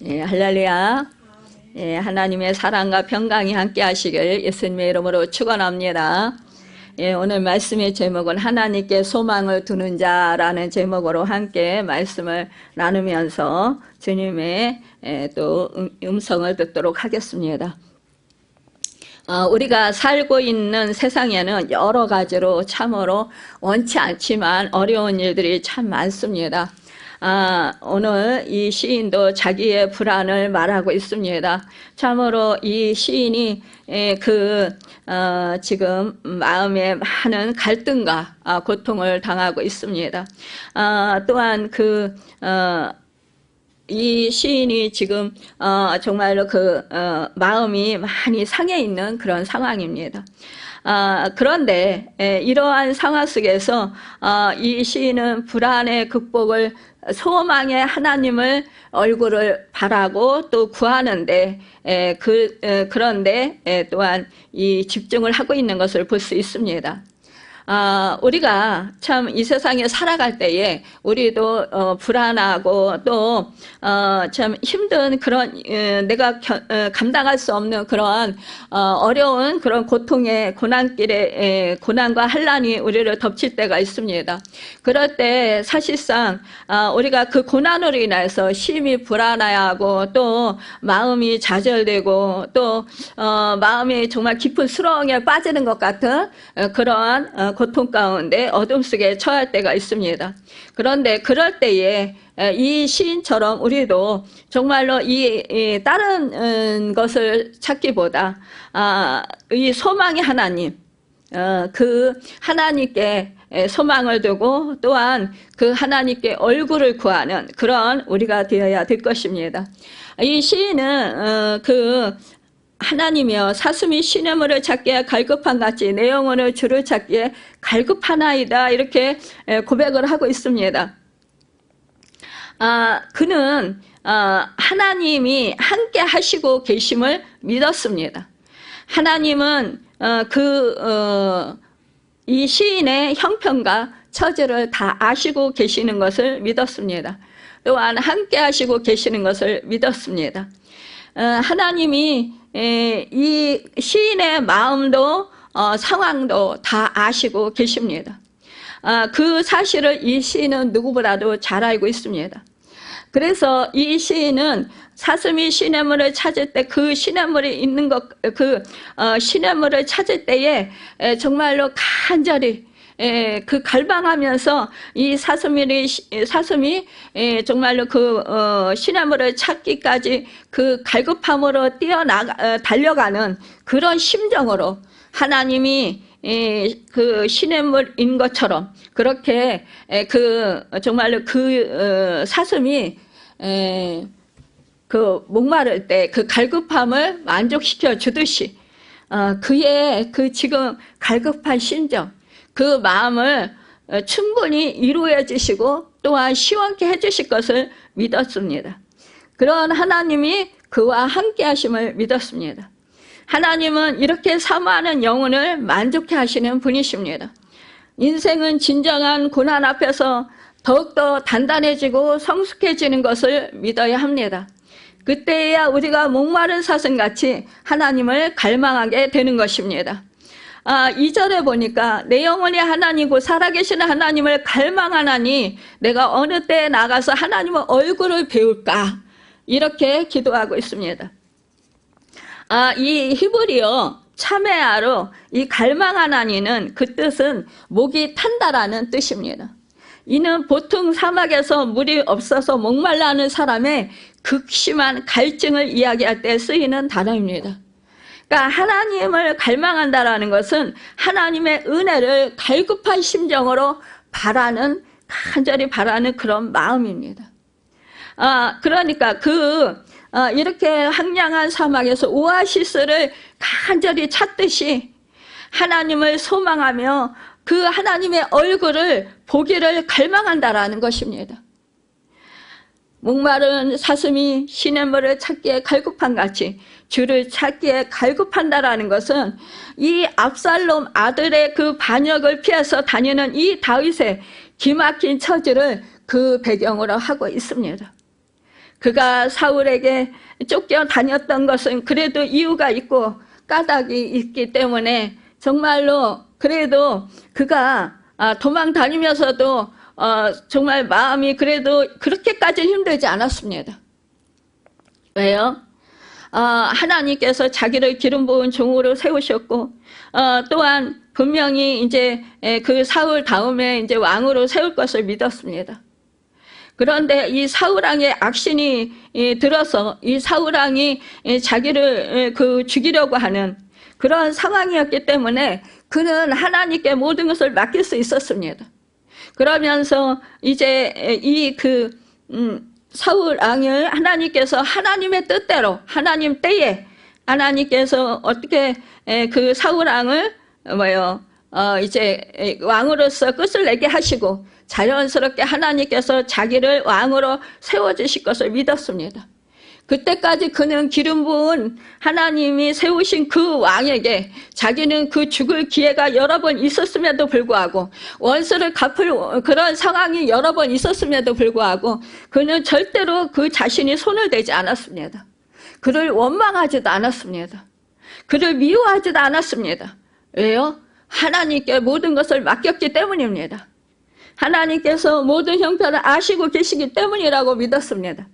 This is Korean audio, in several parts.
예, 할렐루야. 예, 하나님의 사랑과 평강이 함께 하시길 예수님의 이름으로 축원합니다. 예, 오늘 말씀의 제목은 하나님께 소망을 두는 자라는 제목으로 함께 말씀을 나누면서 주님의 또 음성을 듣도록 하겠습니다. 우리가 살고 있는 세상에는 여러 가지로 참으로 원치 않지만 어려운 일들이 참 많습니다. 오늘 이 시인도 자기의 불안을 말하고 있습니다. 참으로 이 시인이 지금 마음에 많은 갈등과 고통을 당하고 있습니다. 또한 이 시인이 지금 정말로 마음이 많이 상해 있는 그런 상황입니다. 그런데 이러한 상황 속에서 이 시인은 불안의 극복을 소망의 하나님을 얼굴을 바라고 또 구하는데 그런데 또한 이 집중을 하고 있는 것을 볼 수 있습니다. 우리가 참 이 세상에 살아갈 때에 우리도 불안하고 또 참 힘든 그런 내가 감당할 수 없는 그런 어려운 그런 고통의 고난길에 고난과 환난이 우리를 덮칠 때가 있습니다. 그럴 때 사실상 우리가 그 고난으로 인해서 심히 불안해하고 또 마음이 좌절되고 또 마음이 정말 깊은 수렁에 빠지는 것 같은 그러한 고통 가운데 어둠 속에 처할 때가 있습니다. 그런데 그럴 때에 이 시인처럼 우리도 정말로 이 다른 것을 찾기보다 이 소망의 하나님, 그 하나님께 소망을 두고 또한 그 하나님께 얼굴을 구하는 그런 우리가 되어야 될 것입니다. 이 시인은 하나님이여 사슴이 시냇물을 찾기에 갈급한 같이 내 영혼을 주를 찾기에 갈급하나이다 이렇게 고백을 하고 있습니다. 그는 하나님이 함께 하시고 계심을 믿었습니다. 하나님은 이 시인의 형편과 처지를 다 아시고 계시는 것을 믿었습니다. 또한 함께 하시고 계시는 것을 믿었습니다. 하나님이 이 시인의 마음도 상황도 다 아시고 계십니다. 그 사실을 이 시인은 누구보다도 잘 알고 있습니다. 그래서 이 시인은 사슴이 시냇물을 찾을 때 그 시냇물이 있는 시냇물을 찾을 때에 정말로 간절히 갈망하면서 이 사슴이 정말로 시냇물을 찾기까지 그 갈급함으로 달려가는 그런 심정으로 하나님이 그 시냇물인 것처럼 그렇게 정말로 사슴이 목마를 때 그 갈급함을 만족시켜 주듯이 그의 지금 갈급한 심정 그 마음을 충분히 이루어 주시고 또한 시원케 해주실 것을 믿었습니다. 그런 하나님이 그와 함께 하심을 믿었습니다. 하나님은 이렇게 사모하는 영혼을 만족해 하시는 분이십니다. 인생은 진정한 고난 앞에서 더욱더 단단해지고 성숙해지는 것을 믿어야 합니다. 그때야 우리가 목마른 사슴같이 하나님을 갈망하게 되는 것입니다. 2절에 보니까 내 영혼이 하나님이고 살아계시는 하나님을 갈망하나니 내가 어느 때에 나가서 하나님의 얼굴을 배울까 이렇게 기도하고 있습니다. 이 히브리어 참회하로 이 갈망하나니는 그 뜻은 목이 탄다라는 뜻입니다. 이는 보통 사막에서 물이 없어서 목말라하는 사람의 극심한 갈증을 이야기할 때 쓰이는 단어입니다. 그러니까 하나님을 갈망한다라는 것은 하나님의 은혜를 갈급한 심정으로 간절히 바라는 그런 마음입니다. 그러니까 이렇게 황량한 사막에서 오아시스를 간절히 찾듯이 하나님을 소망하며 그 하나님의 얼굴을 보기를 갈망한다라는 것입니다. 목마른 사슴이 시냇물을 찾기에 갈급한 같이 주를 찾기에 갈급한다라는 것은 이 압살롬 아들의 그 반역을 피해서 다니는 이 다윗의 기막힌 처지를 그 배경으로 하고 있습니다. 그가 사울에게 쫓겨 다녔던 것은 그래도 이유가 있고 까닭이 있기 때문에 정말로 그래도 그가 도망 다니면서도 정말 마음이 그래도 그렇게까지 힘들지 않았습니다. 왜요? 하나님께서 자기를 기름 부은 종으로 세우셨고 또한 분명히 이제 그 사울 다음에 이제 왕으로 세울 것을 믿었습니다. 그런데 이 사울왕의 악신이 들어서 이 사울왕이 자기를 죽이려고 하는 그런 상황이었기 때문에 그는 하나님께 모든 것을 맡길 수 있었습니다. 그러면서 이제 사울 왕을 하나님께서 하나님의 뜻대로 하나님 때에 하나님께서 어떻게 그 사울 왕을 이제 왕으로서 끝을 내게 하시고 자연스럽게 하나님께서 자기를 왕으로 세워주실 것을 믿었습니다. 그때까지 그는 기름 부은 하나님이 세우신 그 왕에게 자기는 그 죽을 기회가 여러 번 있었음에도 불구하고 원수를 갚을 그런 상황이 여러 번 있었음에도 불구하고 그는 절대로 그 자신이 손을 대지 않았습니다. 그를 원망하지도 않았습니다. 그를 미워하지도 않았습니다. 왜요? 하나님께 모든 것을 맡겼기 때문입니다. 하나님께서 모든 형편을 아시고 계시기 때문이라고 믿었습니다.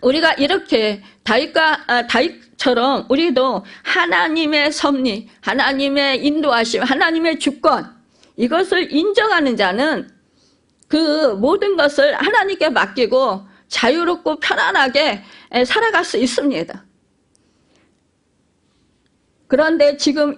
우리가 이렇게 다윗처럼 우리도 하나님의 섭리, 하나님의 인도하심, 하나님의 주권 이것을 인정하는 자는 그 모든 것을 하나님께 맡기고 자유롭고 편안하게 살아갈 수 있습니다. 그런데 지금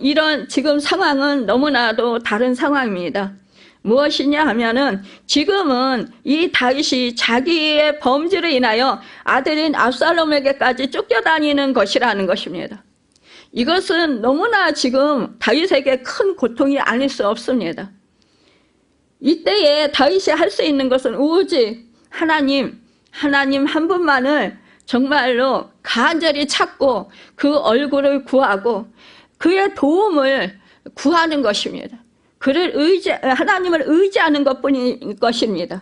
지금 상황은 너무나도 다른 상황입니다. 무엇이냐 하면은 지금은 이 다윗이 자기의 범죄로 인하여 아들인 압살롬에게까지 쫓겨다니는 것이라는 것입니다. 이것은 너무나 지금 다윗에게 큰 고통이 아닐 수 없습니다. 이때에 다윗이 할 수 있는 것은 오직 하나님 한 분만을 정말로 간절히 찾고 그 얼굴을 구하고 그의 도움을 구하는 것입니다. 하나님을 의지하는 것뿐인 것입니다.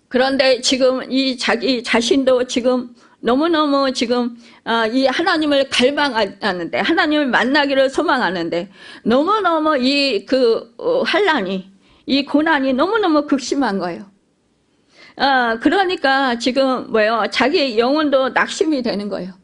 그런데 지금 이 자기 자신도 지금 너무너무 지금 이 하나님을 갈망하는데 하나님을 만나기를 소망하는데 너무너무 이 환난이 이 고난이 너무너무 극심한 거예요. 그러니까 지금 자기 영혼도 낙심이 되는 거예요.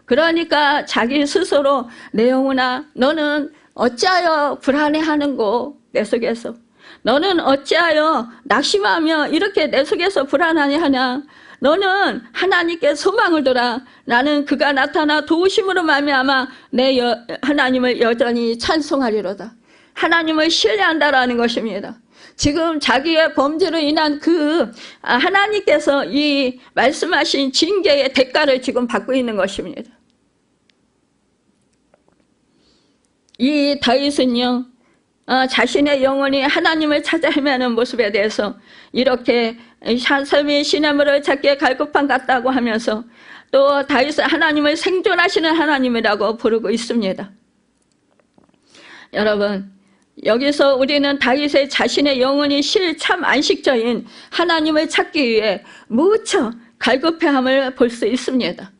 그러니까 자기 스스로 내 영혼아 너는 어찌하여 불안해하는고 내 속에서 너는 어찌하여 낙심하며 이렇게 내 속에서 불안하냐 너는 하나님께 소망을 둬라. 나는 그가 나타나 도우심으로 말미암아 내 하나님을 여전히 찬송하리로다. 하나님을 신뢰한다라는 것입니다. 지금 자기의 범죄로 인한 하나님께서 이 말씀하신 징계의 대가를 지금 받고 있는 것입니다. 이 다윗은요 자신의 영혼이 하나님을 찾아 헤매는 모습에 대해서 이렇게 삶의 시냇물을 찾기에 갈급함 같다고 하면서 또 다윗은 하나님을 생존하시는 하나님이라고 부르고 있습니다. 여러분 여기서 우리는 다윗의 자신의 영혼이 참 안식처인 하나님을 찾기 위해 무척 갈급해함을 볼 수 있습니다.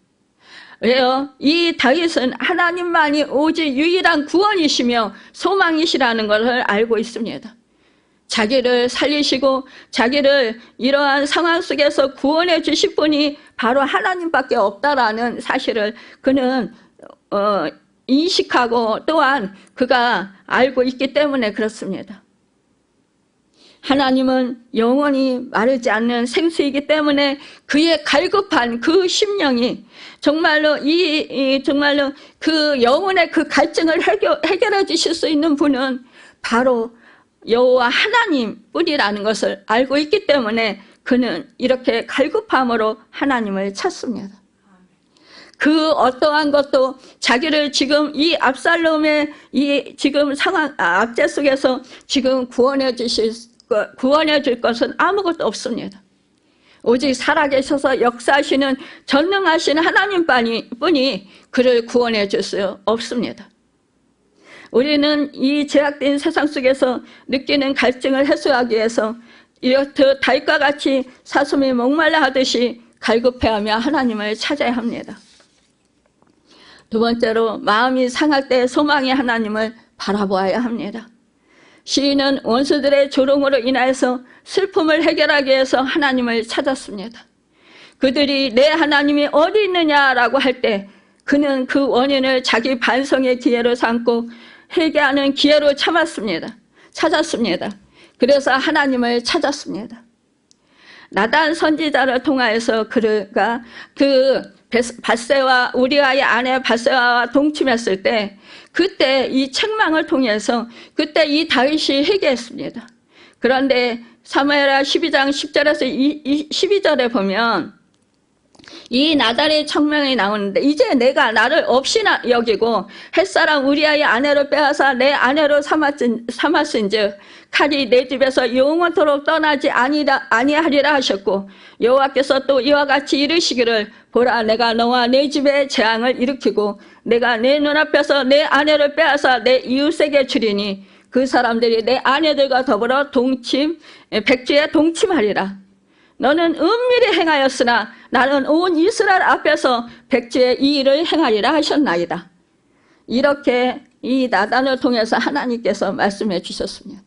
왜요? 이 다윗은 하나님만이 오직 유일한 구원이시며 소망이시라는 것을 알고 있습니다. 자기를 살리시고 자기를 이러한 상황 속에서 구원해 주실 분이 바로 하나님밖에 없다라는 사실을 그는 인식하고 또한 그가 알고 있기 때문에 그렇습니다. 하나님은 영원히 마르지 않는 생수이기 때문에 그의 갈급한 그 심령이 정말로 정말로 그 영혼의 그 갈증을 해결해 주실 수 있는 분은 바로 여호와 하나님뿐이라는 것을 알고 있기 때문에 그는 이렇게 갈급함으로 하나님을 찾습니다. 그 어떠한 것도 자기를 지금 이 압살롬의 이 지금 상황 압제 속에서 지금 구원해 줄 것은 아무것도 없습니다. 오직 살아계셔서 역사하시는 전능하신 하나님뿐이 그를 구원해 줄 수 없습니다. 우리는 이 제약된 세상 속에서 느끼는 갈증을 해소하기 위해서 이렇듯 다윗과 같이 사슴이 목말라 하듯이 갈급해하며 하나님을 찾아야 합니다. 두 번째로 마음이 상할 때 소망의 하나님을 바라보아야 합니다. 시인은 원수들의 조롱으로 인하여서 슬픔을 해결하기 위해서 하나님을 찾았습니다. 그들이 내 하나님이 어디 있느냐라고 할 때 그는 그 원인을 자기 반성의 기회로 삼고 회개하는 기회로 찾았습니다. 그래서 하나님을 찾았습니다. 나단 선지자를 통하여서 그가 그 밧세와 우리아의 아내 밧세와와 동침했을 때 그때 이 책망을 통해서 그때 이 다윗이 회개했습니다. 그런데 사무엘하 12장 10절에서 12절에 보면 이 나단의 책망이 나오는데 이제 내가 나를 없이 여기고 햇사람 우리아의 아내를 빼앗아 내 아내로 삼았은즉 칼이 내 집에서 영원토록 떠나지 아니하리라 하셨고 여호와께서 또 이와 같이 이르시기를 보라 내가 너와 내 집에 재앙을 일으키고 내가 내 눈앞에서 내 아내를 빼앗아 내 이웃에게 주리니 그 사람들이 내 아내들과 더불어 백주에 동침하리라. 너는 은밀히 행하였으나 나는 온 이스라엘 앞에서 백주에 이 일을 행하리라 하셨나이다. 이렇게 이 나단을 통해서 하나님께서 말씀해 주셨습니다.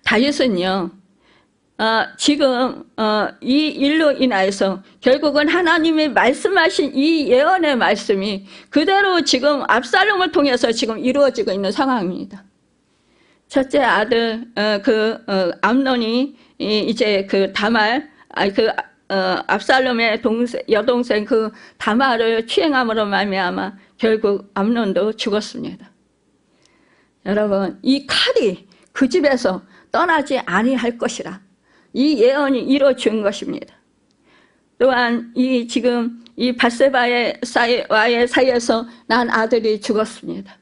다윗은요, 지금 이 일로 인하여서 결국은 하나님이 말씀하신 이 예언의 말씀이 그대로 지금 압살롬을 통해서 지금 이루어지고 있는 상황입니다. 첫째 아들 암논이 이제 그 다말 압살롬의 여동생 그 다말을 추행함으로 말미암아 결국 암논도 죽었습니다. 여러분 이 칼이 그 집에서 떠나지 아니할 것이라 이 예언이 이루어진 것입니다. 또한 지금 이 밧세바의 사이에서 난 아들이 죽었습니다.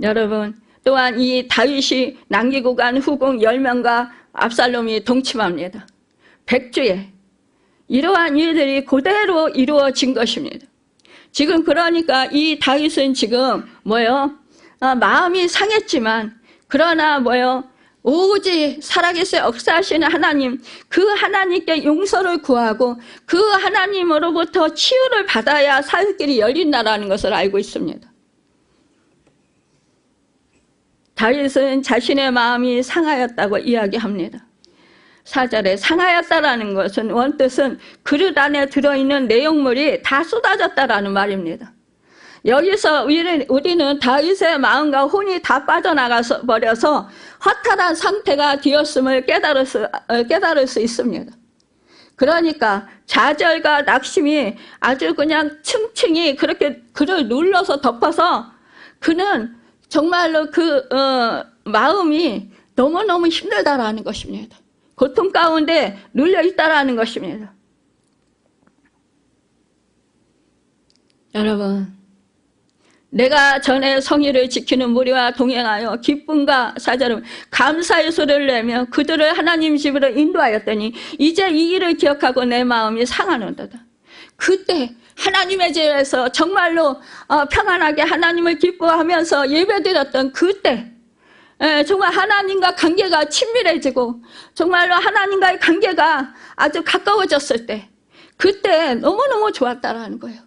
여러분 또한 이 다윗이 남기고 간 후궁 10명과 압살롬이 동침합니다. 백주에 이러한 일들이 그대로 이루어진 것입니다. 지금 그러니까 이 다윗은 지금 마음이 상했지만 그러나 오직 살아계신 역사하시는 하나님, 그 하나님께 용서를 구하고 그 하나님으로부터 치유를 받아야 살 길이 열린다라는 것을 알고 있습니다. 다윗은 자신의 마음이 상하였다고 이야기합니다. 4절에 상하였다라는 것은 원뜻은 그릇 안에 들어있는 내용물이 다 쏟아졌다라는 말입니다. 여기서 우리는 다윗의 마음과 혼이 다 빠져나가서 버려서 허탈한 상태가 되었음을 깨달을 수 있습니다. 그러니까 좌절과 낙심이 아주 그냥 층층이 그렇게 그를 눌러서 덮어서 그는 정말로 마음이 너무너무 힘들다라는 것입니다. 고통 가운데 눌려 있다라는 것입니다. 여러분, 내가 전에 성의를 지키는 무리와 동행하여 기쁨과 사절음 감사의 소리를 내며 그들을 하나님 집으로 인도하였더니 이제 이 일을 기억하고 내 마음이 상하는도다. 그때 하나님의 집에서 정말로 평안하게 하나님을 기뻐하면서 예배드렸던 그때 정말 하나님과 관계가 친밀해지고 정말로 하나님과의 관계가 아주 가까워졌을 때 그때 너무너무 좋았다라는 거예요.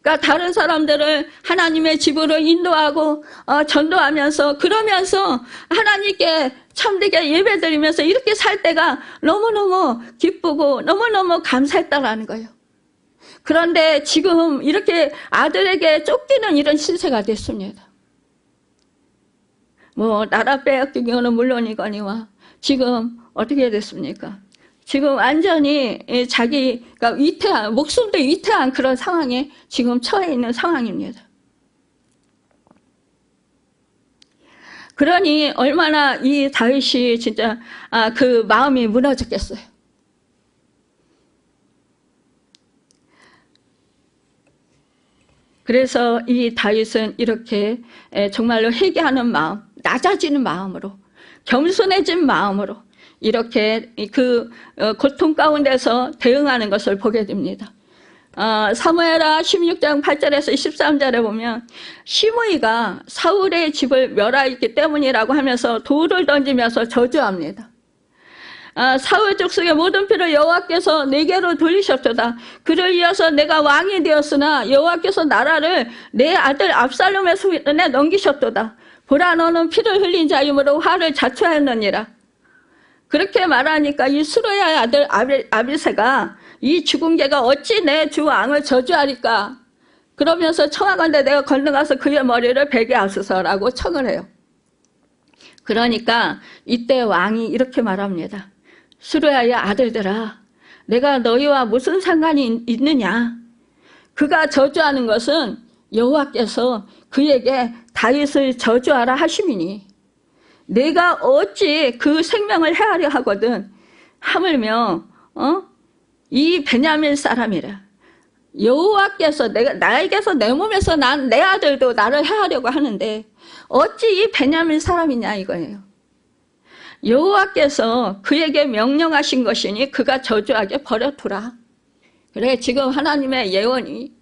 그러니까 다른 사람들을 하나님의 집으로 인도하고 전도하면서 그러면서 하나님께 참되게 예배드리면서 이렇게 살 때가 너무너무 기쁘고 너무너무 감사했다라는 거예요. 그런데 지금 이렇게 아들에게 쫓기는 이런 신세가 됐습니다. 나라 빼앗기기는 물론이거니와 지금 어떻게 됐습니까? 지금 완전히 자기가 목숨도 위태한 그런 상황에 지금 처해 있는 상황입니다. 그러니 얼마나 이 다윗이 진짜 그 마음이 무너졌겠어요. 그래서 이 다윗은 이렇게 정말로 회개하는 마음, 낮아지는 마음으로, 겸손해진 마음으로 이렇게 그 고통 가운데서 대응하는 것을 보게 됩니다. 사무엘하 16장 8절에서 13절에 보면 시므이가 사울의 집을 멸하였기 때문이라고 하면서 돌을 던지면서 저주합니다. 사울 족속의 모든 피를 여호와께서 내게로 돌리셨도다. 그를 이어서 내가 왕이 되었으나 여호와께서 나라를 내 아들 압살롬의 손에 넘기셨도다. 보라, 너는 피를 흘린 자이므로 화를 자초하였느니라. 그렇게 말하니까 이 수르야의 아들 아비새가 이 죽은 개가 어찌 내 주 왕을 저주하리까? 그러면서 청하건대 내가 건너가서 그의 머리를 베게 하소서라고 청을 해요. 그러니까 이때 왕이 이렇게 말합니다. 수르야의 아들들아, 내가 너희와 무슨 상관이 있느냐? 그가 저주하는 것은 여호와께서 그에게 다윗을 저주하라 하심이니 내가 어찌 그 생명을 해하려 하거든. 하물며 이 베냐민 사람이라. 여호와께서 나에게서 내 몸에서 난 내 아들도 나를 해하려고 하는데 어찌 이 베냐민 사람이냐 이거예요. 여호와께서 그에게 명령하신 것이니 그가 저주하게 버려두라. 그래, 지금 하나님의 예언이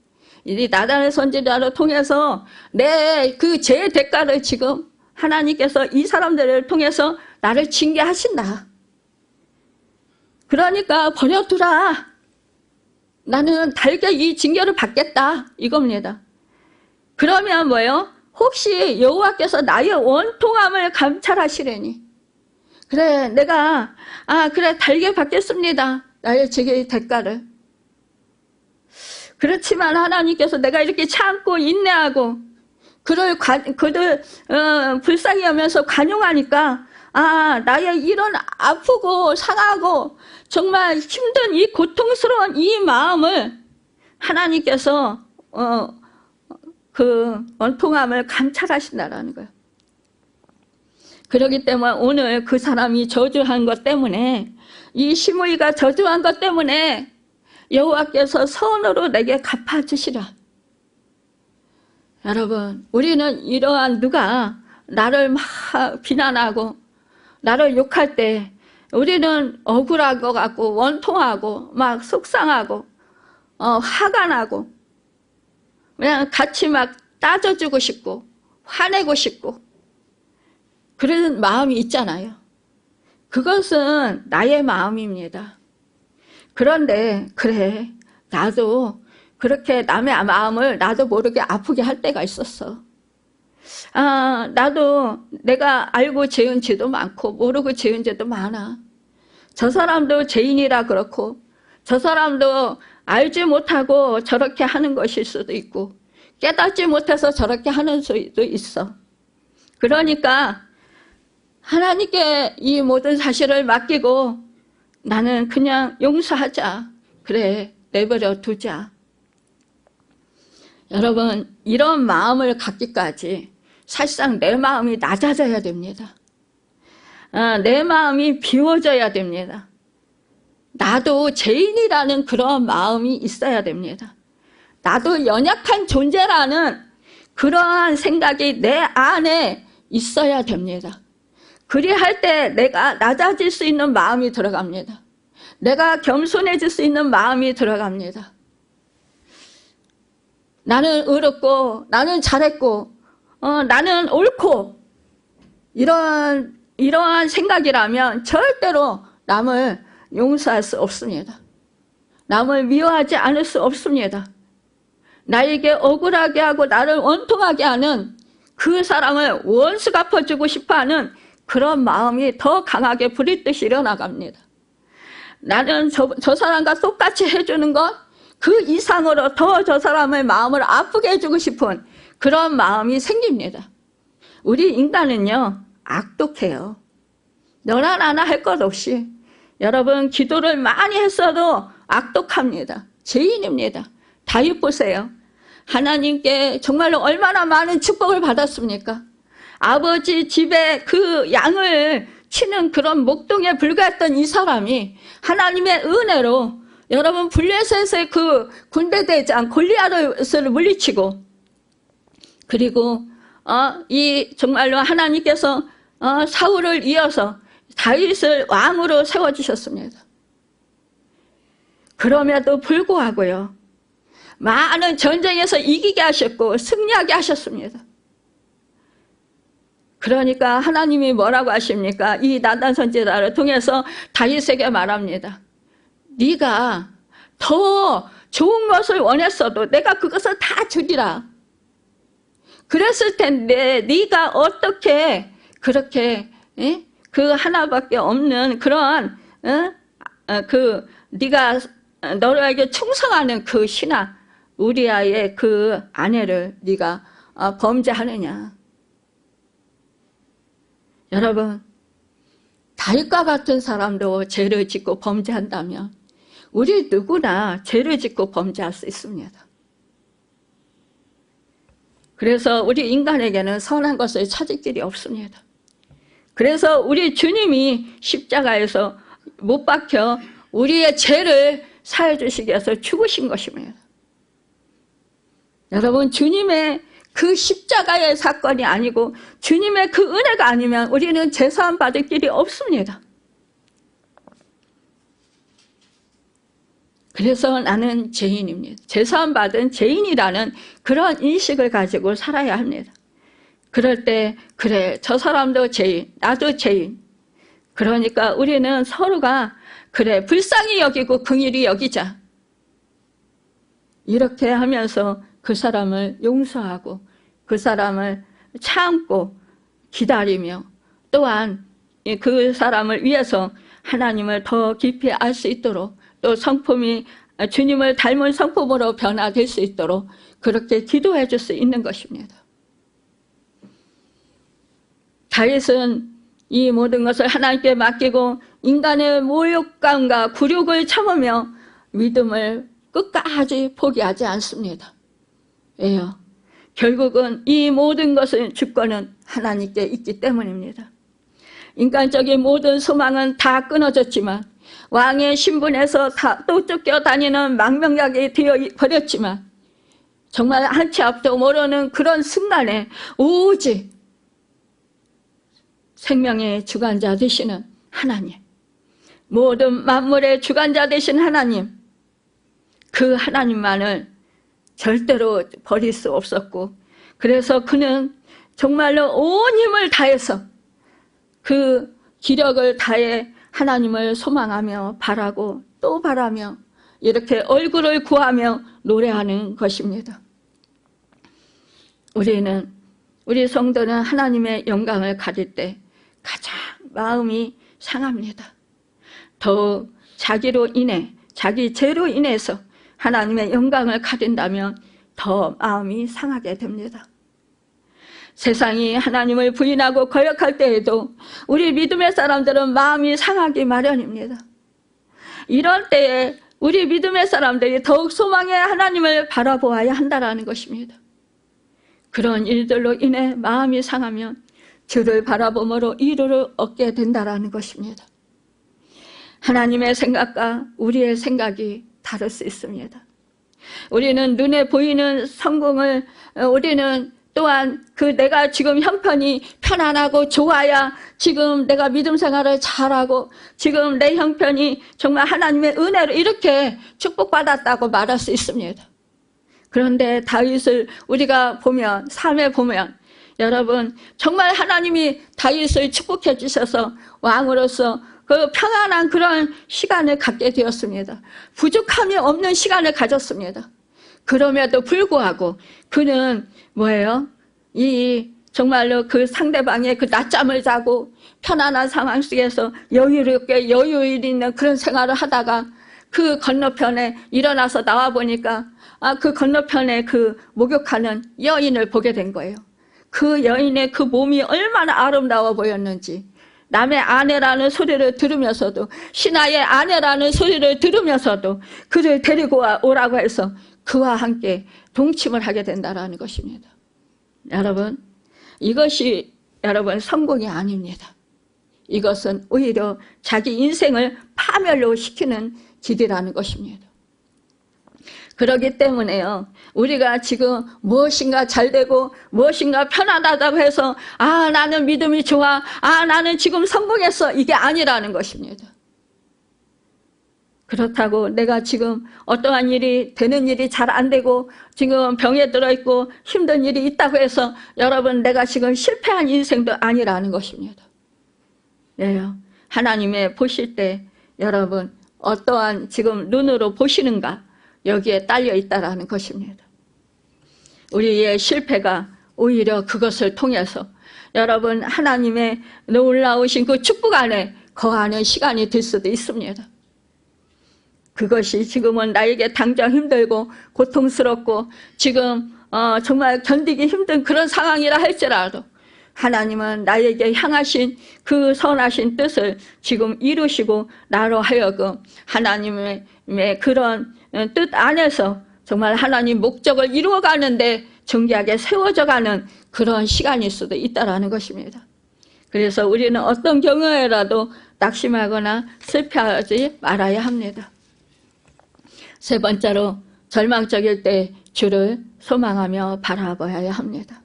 이 나단의 선지자를 통해서 내 그 죄의 대가를 지금 하나님께서 이 사람들을 통해서 나를 징계하신다. 그러니까 버려두라. 나는 달게 이 징계를 받겠다 이겁니다. 그러면 뭐예요? 혹시 여호와께서 나의 원통함을 감찰하시려니 그래, 내가 그래 달게 받겠습니다. 나의 죄의 대가를. 그렇지만 하나님께서 내가 이렇게 참고 인내하고 그들 불쌍히 여면서 관용하니까 나의 이런 아프고 상하고 정말 힘든 이 고통스러운 이 마음을 하나님께서 그 원통함을 감찰하신다라는 거예요. 그렇기 때문에 오늘 그 사람이 저주한 것 때문에 이 시므이가 저주한 것 때문에 여호와께서 선으로 내게 갚아주시라. 여러분, 우리는 이러한 누가 나를 막 비난하고 나를 욕할 때 우리는 억울한 것 같고 원통하고 막 속상하고 화가 나고 그냥 같이 막 따져주고 싶고 화내고 싶고 그런 마음이 있잖아요. 그것은 나의 마음입니다. 그런데 그래, 나도 그렇게 남의 마음을 나도 모르게 아프게 할 때가 있었어. 나도 내가 알고 죄은 죄도 많고 모르고 죄은 죄도 많아. 저 사람도 죄인이라 그렇고 저 사람도 알지 못하고 저렇게 하는 것일 수도 있고 깨닫지 못해서 저렇게 하는 수도 있어. 그러니까 하나님께 이 모든 사실을 맡기고 나는 그냥 용서하자. 그래, 내버려 두자. 여러분, 이런 마음을 갖기까지 사실상 내 마음이 낮아져야 됩니다. 내 마음이 비워져야 됩니다. 나도 죄인이라는 그런 마음이 있어야 됩니다. 나도 연약한 존재라는 그러한 생각이 내 안에 있어야 됩니다. 그리할 때 내가 낮아질 수 있는 마음이 들어갑니다. 내가 겸손해질 수 있는 마음이 들어갑니다. 나는 의롭고 나는 잘했고 나는 옳고 이러한 생각이라면 절대로 남을 용서할 수 없습니다. 남을 미워하지 않을 수 없습니다. 나에게 억울하게 하고 나를 원통하게 하는 그 사람을 원수 갚아주고 싶어하는 그런 마음이 더 강하게 부릿듯이 일어나갑니다. 나는 저 사람과 똑같이 해주는 것 그 이상으로 더 저 사람의 마음을 아프게 해주고 싶은 그런 마음이 생깁니다. 우리 인간은요 악독해요. 너나 나나 할 것 없이 여러분 기도를 많이 했어도 악독합니다. 죄인입니다. 다윗 보세요. 하나님께 정말로 얼마나 많은 축복을 받았습니까? 아버지 집에 그 양을 치는 그런 목동에 불과했던 이 사람이 하나님의 은혜로 여러분 블레셋의 그 군대 대장 골리앗을 물리치고 그리고 이 정말로 하나님께서 사울을 이어서 다윗을 왕으로 세워주셨습니다. 그럼에도 불구하고요 많은 전쟁에서 이기게 하셨고 승리하게 하셨습니다. 그러니까 하나님이 뭐라고 하십니까? 이 나단 선지자를 통해서 다윗에게 말합니다. 네가 더 좋은 것을 원했어도 내가 그것을 다 주리라. 그랬을 텐데 네가 어떻게 그렇게 그 하나밖에 없는 그런 네가 너에게 충성하는 그 신하 우리아의 그 아내를 네가 범죄하느냐. 여러분, 다윗과 같은 사람도 죄를 짓고 범죄한다면 우리 누구나 죄를 짓고 범죄할 수 있습니다. 그래서 우리 인간에게는 선한 것을 찾을 길이 없습니다. 그래서 우리 주님이 십자가에서 못 박혀 우리의 죄를 사해 주시기 위해서 죽으신 것입니다. 여러분, 주님의 그 십자가의 사건이 아니고 주님의 그 은혜가 아니면 우리는 죄사함 받을 길이 없습니다. 그래서 나는 죄인입니다. 죄사함 받은 죄인이라는 그런 인식을 가지고 살아야 합니다. 그럴 때 그래, 저 사람도 죄인, 나도 죄인. 그러니까 우리는 서로가 그래, 불쌍히 여기고 긍휼히 여기자. 이렇게 하면서 그 사람을 용서하고 그 사람을 참고 기다리며 또한 그 사람을 위해서 하나님을 더 깊이 알 수 있도록 또 성품이 주님을 닮은 성품으로 변화될 수 있도록 그렇게 기도해 줄 수 있는 것입니다. 다윗은 이 모든 것을 하나님께 맡기고 인간의 모욕감과 굴욕을 참으며 믿음을 끝까지 포기하지 않습니다. 왜요? 결국은 이 모든 것의 주권은 하나님께 있기 때문입니다. 인간적인 모든 소망은 다 끊어졌지만 왕의 신분에서 또 쫓겨다니는 망명자가 되어버렸지만 정말 한치 앞도 모르는 그런 순간에 오직 생명의 주관자 되시는 하나님, 모든 만물의 주관자 되신 하나님, 그 하나님만을 절대로 버릴 수 없었고 그래서 그는 정말로 온 힘을 다해서 그 기력을 다해 하나님을 소망하며 바라고 또 바라며 이렇게 얼굴을 구하며 노래하는 것입니다. 우리 성도는 하나님의 영광을 가질 때 가장 마음이 상합니다. 더욱 자기로 인해 자기 죄로 인해서 하나님의 영광을 가진다면 더 마음이 상하게 됩니다. 세상이 하나님을 부인하고 거역할 때에도 우리 믿음의 사람들은 마음이 상하기 마련입니다. 이런 때에 우리 믿음의 사람들이 더욱 소망의 하나님을 바라보아야 한다는 것입니다. 그런 일들로 인해 마음이 상하면 주를 바라봄으로 위로를 얻게 된다는 것입니다. 하나님의 생각과 우리의 생각이 다를 수 있습니다. 우리는 눈에 보이는 성공을 우리는 또한 내가 지금 형편이 편안하고 좋아야 지금 내가 믿음 생활을 잘하고 지금 내 형편이 정말 하나님의 은혜로 이렇게 축복받았다고 말할 수 있습니다. 그런데 다윗을 우리가 보면 삶에 보면 여러분 정말 하나님이 다윗을 축복해 주셔서 왕으로서 그 평안한 그런 시간을 갖게 되었습니다. 부족함이 없는 시간을 가졌습니다. 그럼에도 불구하고 그는 뭐예요? 정말로 그 상대방의 그 낮잠을 자고 편안한 상황 속에서 여유롭게 여유 있는 그런 생활을 하다가 그 건너편에 일어나서 나와 보니까 그 건너편에 그 목욕하는 여인을 보게 된 거예요. 그 여인의 그 몸이 얼마나 아름다워 보였는지 남의 아내라는 소리를 들으면서도 신하의 아내라는 소리를 들으면서도 그를 데리고 오라고 해서 그와 함께 동침을 하게 된다는 것입니다. 여러분, 이것이 여러분 성공이 아닙니다. 이것은 오히려 자기 인생을 파멸로 시키는 길이라는 것입니다. 그렇기 때문에요. 우리가 지금 무엇인가 잘되고 무엇인가 편안하다고 해서 나는 믿음이 좋아. 나는 지금 성공했어. 이게 아니라는 것입니다. 그렇다고 내가 지금 어떠한 일이 되는 일이 잘 안 되고 지금 병에 들어있고 힘든 일이 있다고 해서 여러분 내가 지금 실패한 인생도 아니라는 것입니다. 예, 하나님의 보실 때 여러분 어떠한 지금 눈으로 보시는가 여기에 딸려 있다라는 것입니다. 우리의 실패가 오히려 그것을 통해서 여러분 하나님의 놀라우신 그 축복 안에 거하는 시간이 될 수도 있습니다. 그것이 지금은 나에게 당장 힘들고 고통스럽고 지금 정말 견디기 힘든 그런 상황이라 할지라도 하나님은 나에게 향하신 그 선하신 뜻을 지금 이루시고 나로 하여금 하나님의 그런 뜻 안에서 정말 하나님 목적을 이루어가는데 정기하게 세워져가는 그런 시간일 수도 있다는 것입니다. 그래서 우리는 어떤 경우에라도 낙심하거나 슬퍼하지 말아야 합니다. 세 번째로 절망적일 때 주를 소망하며 바라봐야 합니다.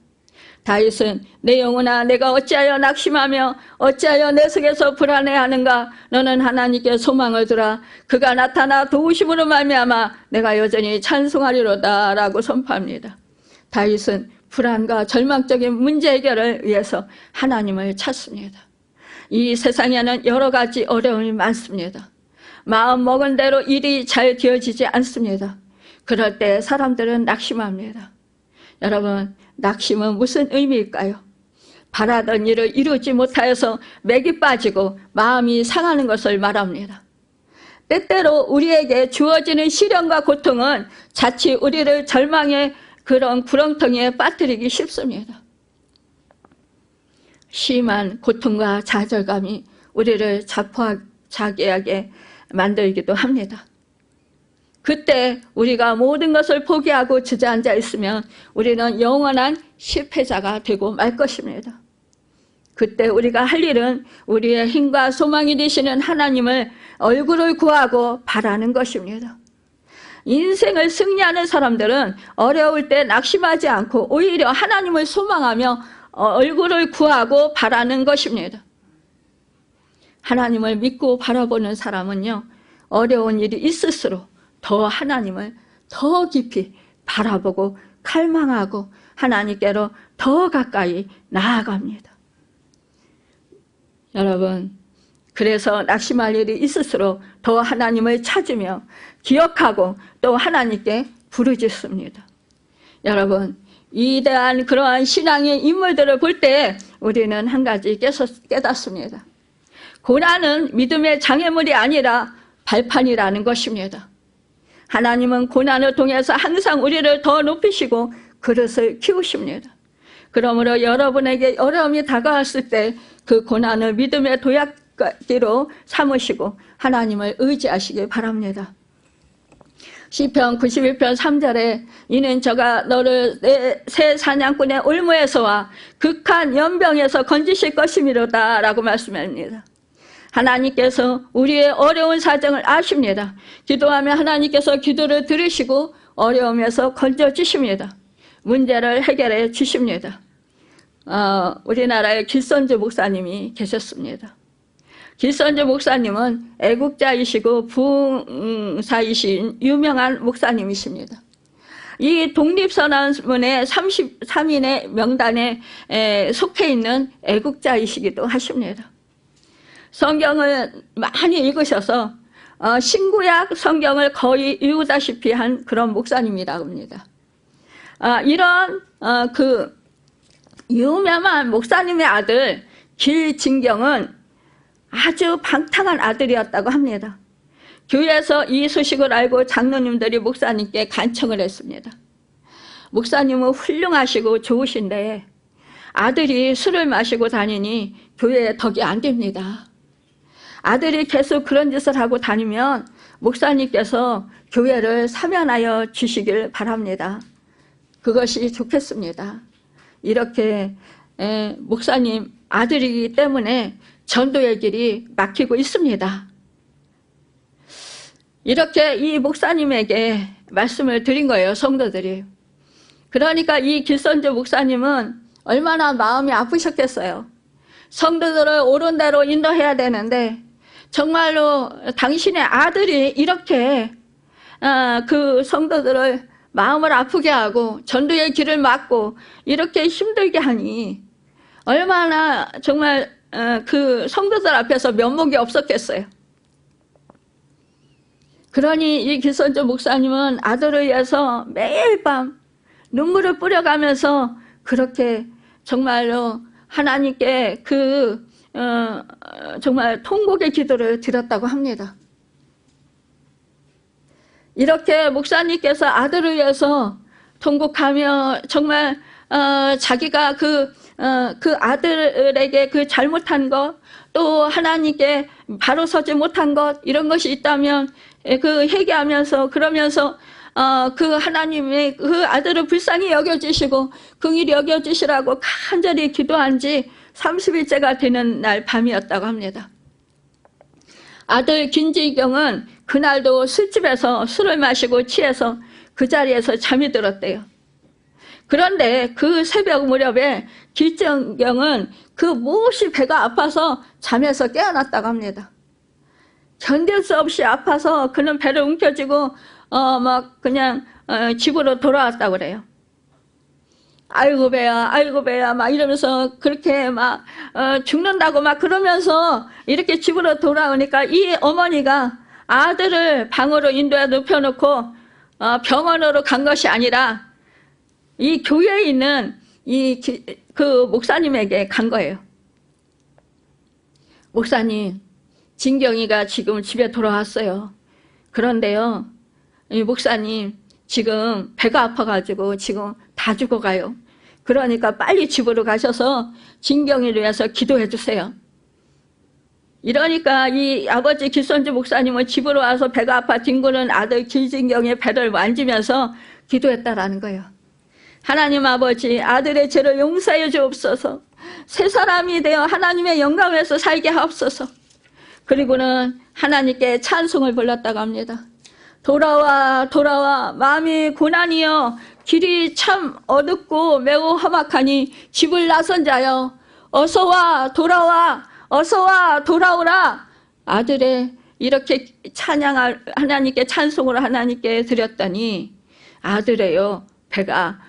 다윗은 내 영혼아 내가 어찌하여 낙심하며 어찌하여 내 속에서 불안해하는가. 너는 하나님께 소망을 두라. 그가 나타나 도우심으로 말미암아 내가 여전히 찬송하리로다 라고 선포합니다. 다윗은 불안과 절망적인 문제 해결을 위해서 하나님을 찾습니다. 이 세상에는 여러 가지 어려움이 많습니다. 마음 먹은 대로 일이 잘 되어지지 않습니다. 그럴 때 사람들은 낙심합니다. 여러분 낙심은 무슨 의미일까요? 바라던 일을 이루지 못하여서 맥이 빠지고 마음이 상하는 것을 말합니다. 때때로 우리에게 주어지는 시련과 고통은 자칫 우리를 절망의 그런 구렁텅이에 빠뜨리기 쉽습니다. 심한 고통과 좌절감이 우리를 자포자기하게 만들기도 합니다. 그때 우리가 모든 것을 포기하고 주저앉아 있으면 우리는 영원한 실패자가 되고 말 것입니다. 그때 우리가 할 일은 우리의 힘과 소망이 되시는 하나님을 얼굴을 구하고 바라는 것입니다. 인생을 승리하는 사람들은 어려울 때 낙심하지 않고 오히려 하나님을 소망하며 얼굴을 구하고 바라는 것입니다. 하나님을 믿고 바라보는 사람은요, 어려운 일이 있을수록 더 하나님을 더 깊이 바라보고 갈망하고 하나님께로 더 가까이 나아갑니다. 여러분, 그래서 낙심할 일이 있을수록 더 하나님을 찾으며 기억하고 또 하나님께 부르짖습니다. 여러분, 위대한 그러한 신앙의 인물들을 볼 때 우리는 한 가지 깨닫습니다. 고난은 믿음의 장애물이 아니라 발판이라는 것입니다. 하나님은 고난을 통해서 항상 우리를 더 높이시고 그릇을 키우십니다. 그러므로 여러분에게 어려움이 다가왔을 때 그 고난을 믿음의 도약기로 삼으시고 하나님을 의지하시길 바랍니다. 시편 91편 3절에 이는 저가 너를 내 새 사냥꾼의 올무에서와 극한 연병에서 건지실 것이미로다 라고 말씀합니다. 하나님께서 우리의 어려운 사정을 아십니다. 기도하면 하나님께서 기도를 들으시고 어려움에서 건져주십니다. 문제를 해결해 주십니다. 우리나라에 길선주 목사님이 계셨습니다. 길선주 목사님은 애국자이시고 부흥사이신 유명한 목사님이십니다. 이 독립선언문의 33인의 명단에 속해 있는 애국자이시기도 하십니다. 성경을 많이 읽으셔서 신구약 성경을 거의 읽다시피 한 그런 목사님이라고 합니다. 이런 그 유명한 목사님의 아들 길진경은 아주 방탕한 아들이었다고 합니다. 교회에서 이 소식을 알고 장로님들이 목사님께 간청을 했습니다. 목사님은 훌륭하시고 좋으신데 아들이 술을 마시고 다니니 교회에 덕이 안 됩니다. 아들이 계속 그런 짓을 하고 다니면 목사님께서 교회를 사면하여 주시길 바랍니다. 그것이 좋겠습니다. 이렇게 목사님 아들이기 때문에 전도의 길이 막히고 있습니다. 이렇게 이 목사님에게 말씀을 드린 거예요, 성도들이. 그러니까 이 길선주 목사님은 얼마나 마음이 아프셨겠어요. 성도들을 옳은 대로 인도해야 되는데 정말로 당신의 아들이 이렇게 그 성도들을 마음을 아프게 하고 전도의 길을 막고 이렇게 힘들게 하니 얼마나 정말 그 성도들 앞에서 면목이 없었겠어요. 그러니 이 기선조 목사님은 아들을 위해서 매일 밤 눈물을 뿌려가면서 그렇게 정말로 하나님께 그 정말 통곡의 기도를 드렸다고 합니다. 이렇게 목사님께서 아들을 위해서 통곡하며 정말 자기가 그 아들에게 그 잘못한 것, 또 하나님께 바로 서지 못한 것, 이런 것이 있다면 그 회개하면서 그러면서 그 하나님의 그 아들을 불쌍히 여겨주시고 긍휼히 여겨주시라고 간절히 기도한 지 30일째가 되는 날 밤이었다고 합니다. 아들 김지경은 그날도 술집에서 술을 마시고 취해서 그 자리에서 잠이 들었대요. 그런데 그 새벽 무렵에 김지경은 그 몹시 배가 아파서 잠에서 깨어났다고 합니다. 견딜 수 없이 아파서 그는 배를 움켜쥐고 막 그냥 집으로 돌아왔다고 그래요. 아이고 배야 막 이러면서 그렇게 막 죽는다고 막 그러면서 이렇게 집으로 돌아오니까 이 어머니가 아들을 방으로 인도해 눕혀놓고 병원으로 간 것이 아니라 이 교회에 있는 그 목사님에게 간 거예요. 목사님, 진경이가 지금 집에 돌아왔어요. 그런데요, 이 목사님 지금 배가 아파가지고 지금 다 죽어가요. 그러니까 빨리 집으로 가셔서 진경이를 위해서 기도해 주세요. 이러니까 이 아버지 기선주 목사님은 집으로 와서 배가 아파 뒹구는 아들 길진경의 배를 만지면서 기도했다라는 거예요. 하나님 아버지, 아들의 죄를 용서해 주옵소서. 새 사람이 되어 하나님의 영광에서 살게 하옵소서. 그리고는 하나님께 찬송을 불렀다고 합니다. 돌아와 마음이 고난이여 길이 참 어둡고 매우 험악하니 집을 나선 자여 어서와 돌아오라. 아들의 이렇게 찬양을 하나님께 찬송을 하나님께 드렸더니 아들의요 배가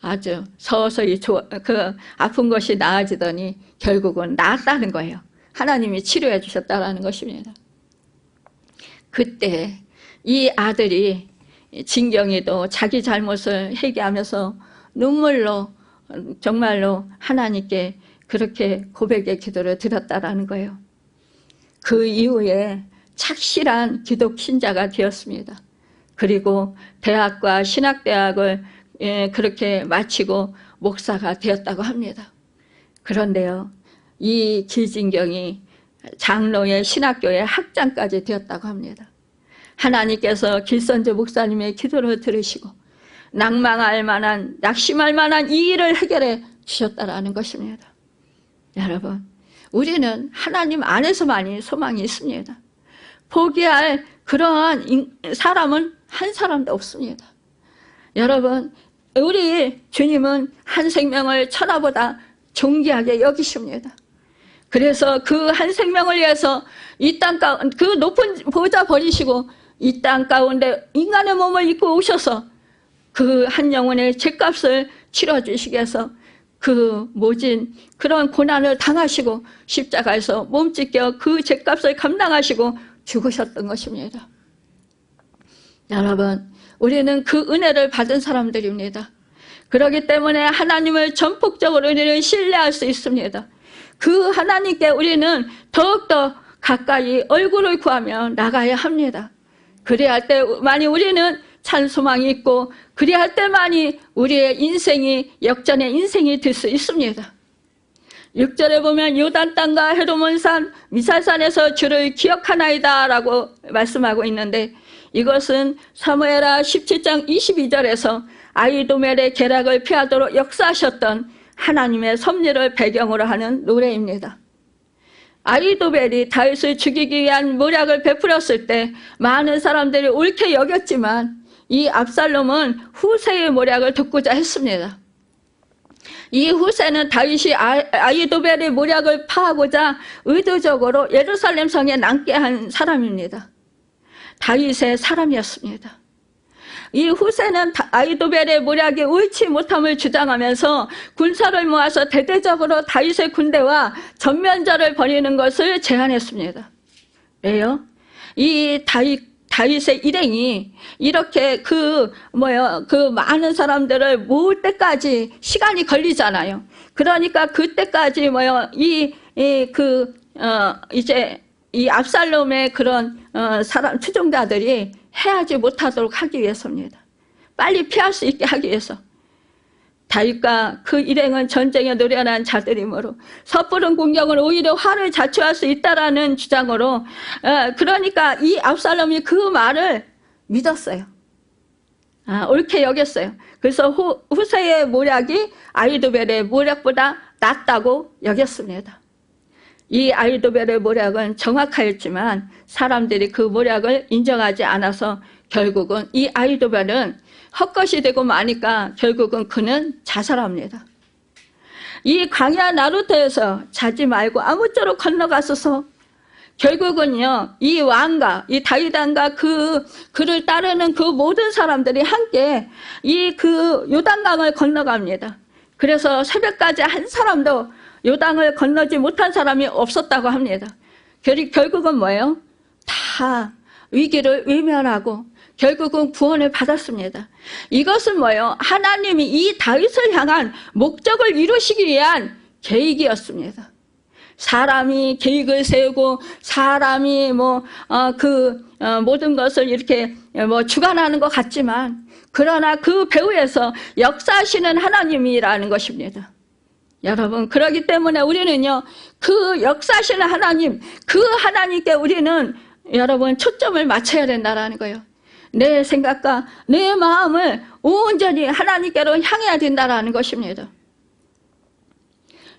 아주 서서히 그 아픈 것이 나아지더니 결국은 나았다는 거예요. 하나님이 치료해 주셨다라는 것입니다. 그때 이 아들이 진경이도 자기 잘못을 회개하면서 눈물로 정말로 하나님께 그렇게 고백의 기도를 드렸다라는 거예요. 그 이후에 착실한 기독 신자가 되었습니다. 그리고 대학과 신학대학을 그렇게 마치고 목사가 되었다고 합니다. 그런데요, 이 길진경이 장로의 신학교의 학장까지 되었다고 합니다. 하나님께서 길선조 목사님의 기도를 들으시고 낙심할 만한 이 일을 해결해 주셨다라는 것입니다. 여러분, 우리는 하나님 안에서만이 소망이 있습니다. 포기할 그러한 사람은 한 사람도 없습니다. 여러분, 우리 주님은 한 생명을 천하보다 존귀하게 여기십니다. 그래서 그 한 생명을 위해서 이 땅 가운데 그 높은 보좌 버리시고 이 땅 가운데 인간의 몸을 입고 오셔서 그 한 영혼의 죗값을 치러주시기 위해서 그 모진 그런 고난을 당하시고 십자가에서 몸찢겨 그 죗값을 감당하시고 죽으셨던 것입니다. 여러분, 우리는 그 은혜를 받은 사람들입니다. 그렇기 때문에 하나님을 전폭적으로 우리는 신뢰할 수 있습니다. 그 하나님께 우리는 더욱더 가까이 얼굴을 구하며 나가야 합니다. 그래야 할 때만이 우리는 참 소망이 있고 그래야 할 때만이 우리의 인생이 역전의 인생이 될 수 있습니다. 6절에 보면 요단 땅과 헤르몬산 미살산에서 주를 기억하나이다 라고 말씀하고 있는데 이것은 사무엘하 17장 22절에서 아히도멜의 계략을 피하도록 역사하셨던 하나님의 섭리를 배경으로 하는 노래입니다. 아히도멜이 다윗을 죽이기 위한 모략을 베풀었을 때 많은 사람들이 옳게 여겼지만 이 압살롬은 후세의 모략을 듣고자 했습니다. 이 후세는 다윗이 아히도벨의 모략을 파하고자 의도적으로 예루살렘 성에 남게 한 사람입니다. 다윗의 사람이었습니다. 이 후세는 아히도벨의 모략에 옳지 못함을 주장하면서 군사를 모아서 대대적으로 다윗의 군대와 전면전을 벌이는 것을 제안했습니다. 왜요? 이 다윗의 일행이 이렇게 그 많은 사람들을 모을 때까지 시간이 걸리잖아요. 그러니까 그때까지 이제 이 압살롬의 그런 사람 추종자들이 해하지 못하도록 하기 위해서입니다. 빨리 피할 수 있게 하기 위해서. 다윗과 그 일행은 전쟁에 노련한 자들이므로 섣부른 공격은 오히려 화를 자초할 수 있다라는 주장으로, 그러니까 이 압살롬이 그 말을 믿었어요. 옳게 여겼어요. 그래서 후세의 모략이 아히도벨의 모략보다 낫다고 여겼습니다. 이 아히도벨의 모략은 정확하였지만 사람들이 그 모략을 인정하지 않아서 결국은 이 아히도벨은 헛것이 되고 마니까 결국은 그는 자살합니다. 이 광야 나루터에서 자지 말고 아무쪼록 건너가소서. 결국은요, 이 왕과 이 다윗 왕과 그를 따르는 그 모든 사람들이 함께 그 요단강을 건너갑니다. 그래서 새벽까지 한 사람도 요단을 건너지 못한 사람이 없었다고 합니다. 결국은 뭐예요? 다 위기를 외면하고 결국은 구원을 받았습니다. 이것은 뭐예요? 하나님이 이 다윗을 향한 목적을 이루시기 위한 계획이었습니다. 사람이 계획을 세우고 사람이 모든 것을 이렇게 주관하는 것 같지만, 그러나 그 배후에서 역사하시는 하나님이라는 것입니다. 여러분, 그렇기 때문에 우리는요, 그 역사하시는 하나님, 그 하나님께 우리는 여러분 초점을 맞춰야 된다라는 거예요. 내 생각과 내 마음을 온전히 하나님께로 향해야 된다라는 것입니다.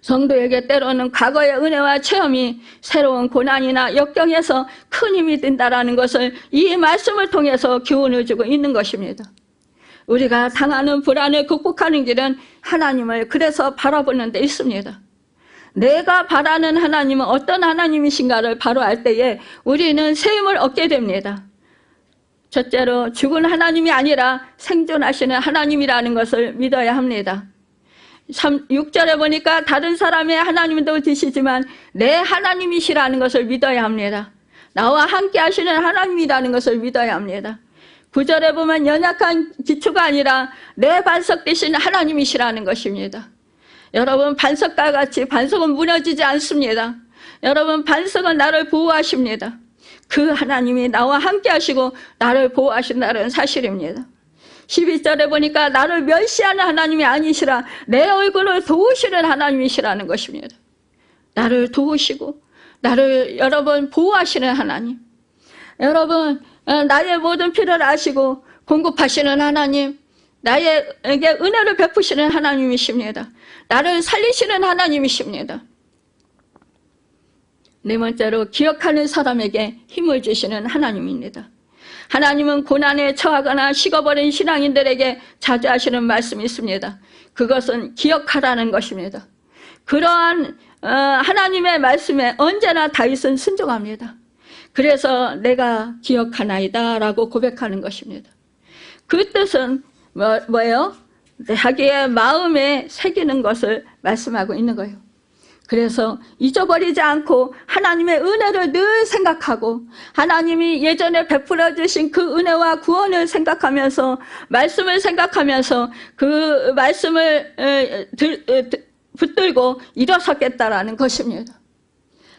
성도에게 때로는 과거의 은혜와 체험이 새로운 고난이나 역경에서 큰 힘이 된다라는 것을 이 말씀을 통해서 교훈을 주고 있는 것입니다. 우리가 당하는 불안을 극복하는 길은 하나님을 그래서 바라보는 데 있습니다. 내가 바라는 하나님은 어떤 하나님이신가를 바로 알 때에 우리는 새 힘을 얻게 됩니다. 첫째로 죽은 하나님이 아니라 생존하시는 하나님이라는 것을 믿어야 합니다. 6절에 보니까 다른 사람의 하나님도 되시지만 내 하나님이시라는 것을 믿어야 합니다. 나와 함께 하시는 하나님이라는 것을 믿어야 합니다. 9절에 보면 연약한 기초가 아니라 내 반석 되신 하나님이시라는 것입니다. 여러분, 반석과 같이 반석은 무너지지 않습니다. 여러분, 반석은 나를 보호하십니다. 그 하나님이 나와 함께 하시고 나를 보호하신다는 사실입니다. 12절에 보니까 나를 멸시하는 하나님이 아니시라 내 얼굴을 도우시는 하나님이시라는 것입니다. 나를 도우시고 나를 여러분 보호하시는 하나님, 여러분 나의 모든 필요를 아시고 공급하시는 하나님, 나에게 은혜를 베푸시는 하나님이십니다. 나를 살리시는 하나님이십니다. 네 번째로 기억하는 사람에게 힘을 주시는 하나님입니다. 하나님은 고난에 처하거나 식어버린 신앙인들에게 자주 하시는 말씀이 있습니다. 그것은 기억하라는 것입니다. 그러한 하나님의 말씀에 언제나 다윗은 순종합니다. 그래서 내가 기억하나이다 라고 고백하는 것입니다. 그 뜻은 뭐예요? 자기의 마음에 새기는 것을 말씀하고 있는 거예요. 그래서 잊어버리지 않고 하나님의 은혜를 늘 생각하고 하나님이 예전에 베풀어 주신 그 은혜와 구원을 생각하면서 말씀을 생각하면서 그 말씀을 붙들고 일어서겠다라는 것입니다.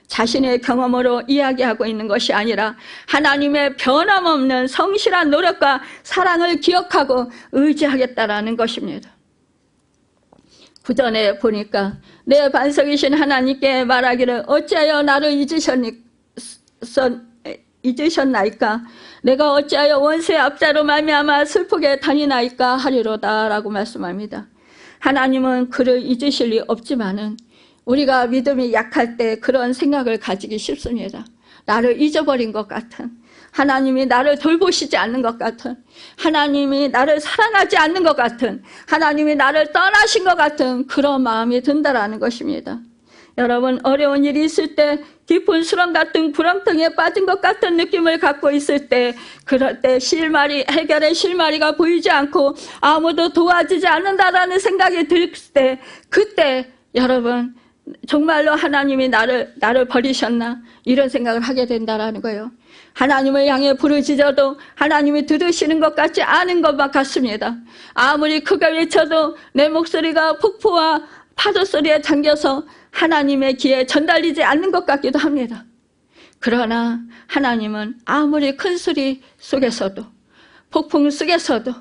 자신의 경험으로 이야기하고 있는 것이 아니라 하나님의 변함없는 성실한 노력과 사랑을 기억하고 의지하겠다라는 것입니다. 구전에 보니까 내 반석이신 하나님께 말하기를 어찌하여 나를 잊으셨나이까? 내가 어찌하여 원수의 압자로 말미암아 슬프게 다니나이까 하리로다 라고 말씀합니다. 하나님은 그를 잊으실 리 없지만은 우리가 믿음이 약할 때 그런 생각을 가지기 쉽습니다. 나를 잊어버린 것 같은, 하나님이 나를 돌보시지 않는 것 같은, 하나님이 나를 사랑하지 않는 것 같은, 하나님이 나를 떠나신 것 같은 그런 마음이 든다라는 것입니다. 여러분, 어려운 일이 있을 때, 깊은 수렁 같은 구렁텅이에 빠진 것 같은 느낌을 갖고 있을 때, 그럴 때 해결의 실마리가 보이지 않고 아무도 도와주지 않는다라는 생각이 들 때, 그때 여러분 정말로 하나님이 나를 버리셨나? 이런 생각을 하게 된다라는 거예요. 하나님을 향해 부르짖어도 하나님이 들으시는 것 같지 않은 것만 같습니다. 아무리 크게 외쳐도 내 목소리가 폭포와 파도 소리에 잠겨서 하나님의 귀에 전달리지 않는 것 같기도 합니다. 그러나 하나님은 아무리 큰 소리 속에서도, 폭풍 속에서도,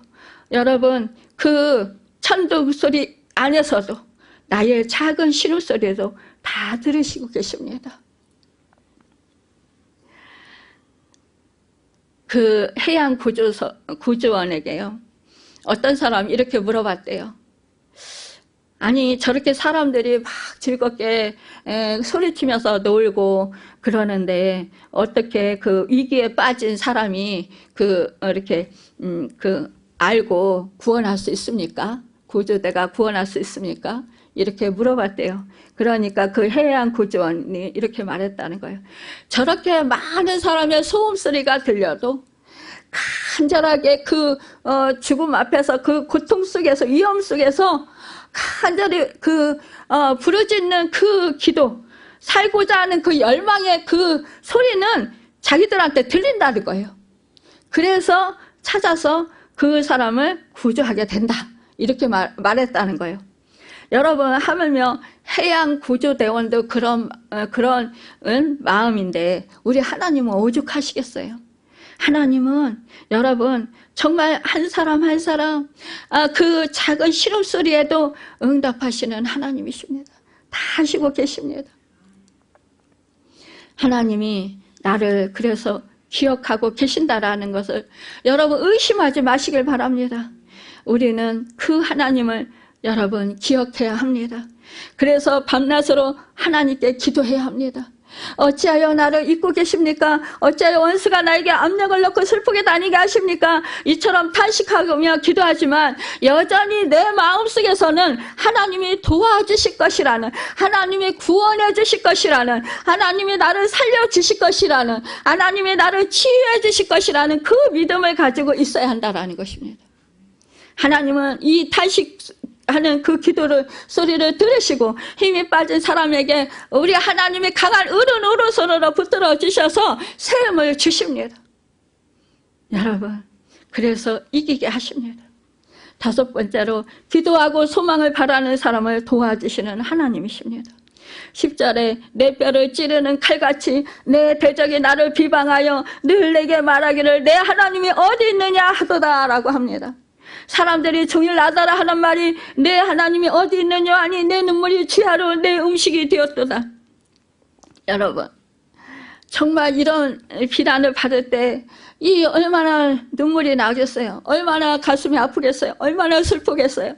여러분 그 천둥 소리 안에서도 나의 작은 신음소리도 다 들으시고 계십니다. 그 해양 구조원에게요, 어떤 사람이 이렇게 물어봤대요. 아니, 저렇게 사람들이 막 즐겁게 소리치면서 놀고 그러는데 어떻게 그 위기에 빠진 사람이 이렇게 알고 구원할 수 있습니까? 구조대가 구원할 수 있습니까? 이렇게 물어봤대요. 그러니까 그 해양 구조원이 이렇게 말했다는 거예요. 저렇게 많은 사람의 소음소리가 들려도 간절하게 죽음 앞에서 그 고통 속에서, 위험 속에서 간절히 부르짖는 그 기도, 살고자 하는 그 열망의 그 소리는 자기들한테 들린다는 거예요. 그래서 찾아서 그 사람을 구조하게 된다, 이렇게 말했다는 거예요. 여러분, 하물며 해양 구조대원도 그런 마음인데 우리 하나님은 오죽하시겠어요? 하나님은 여러분 정말 한 사람 한 사람 그 작은 신음소리에도 응답하시는 하나님이십니다. 다 하시고 계십니다. 하나님이 나를 그래서 기억하고 계신다라는 것을 여러분 의심하지 마시길 바랍니다. 우리는 그 하나님을 여러분 기억해야 합니다. 그래서 밤낮으로 하나님께 기도해야 합니다. 어찌하여 나를 잊고 계십니까? 어찌하여 원수가 나에게 압력을 넣고 슬프게 다니게 하십니까? 이처럼 탄식하며 기도하지만 여전히 내 마음속에서는 하나님이 도와주실 것이라는, 하나님이 구원해 주실 것이라는, 하나님이 나를 살려주실 것이라는, 하나님이 나를 치유해 주실 것이라는 그 믿음을 가지고 있어야 한다는 것입니다. 하나님은 이 탄식하는 그 소리를 들으시고 힘이 빠진 사람에게 우리 하나님이 강한 오른손으로 붙들어 주셔서 세움을 주십니다. 여러분, 그래서 이기게 하십니다. 다섯 번째로, 기도하고 소망을 바라는 사람을 도와주시는 하나님이십니다. 10절에 내 뼈를 찌르는 칼같이 내 대적이 나를 비방하여 늘 내게 말하기를 내 하나님이 어디 있느냐 하도다 라고 합니다. 사람들이 종일 나더라 하는 말이 내 하나님이 어디 있느냐 하니 내 눈물이 취하러 내 음식이 되었도다. 여러분, 정말 이런 비난을 받을 때 이 얼마나 눈물이 나겠어요? 얼마나 가슴이 아프겠어요? 얼마나 슬프겠어요?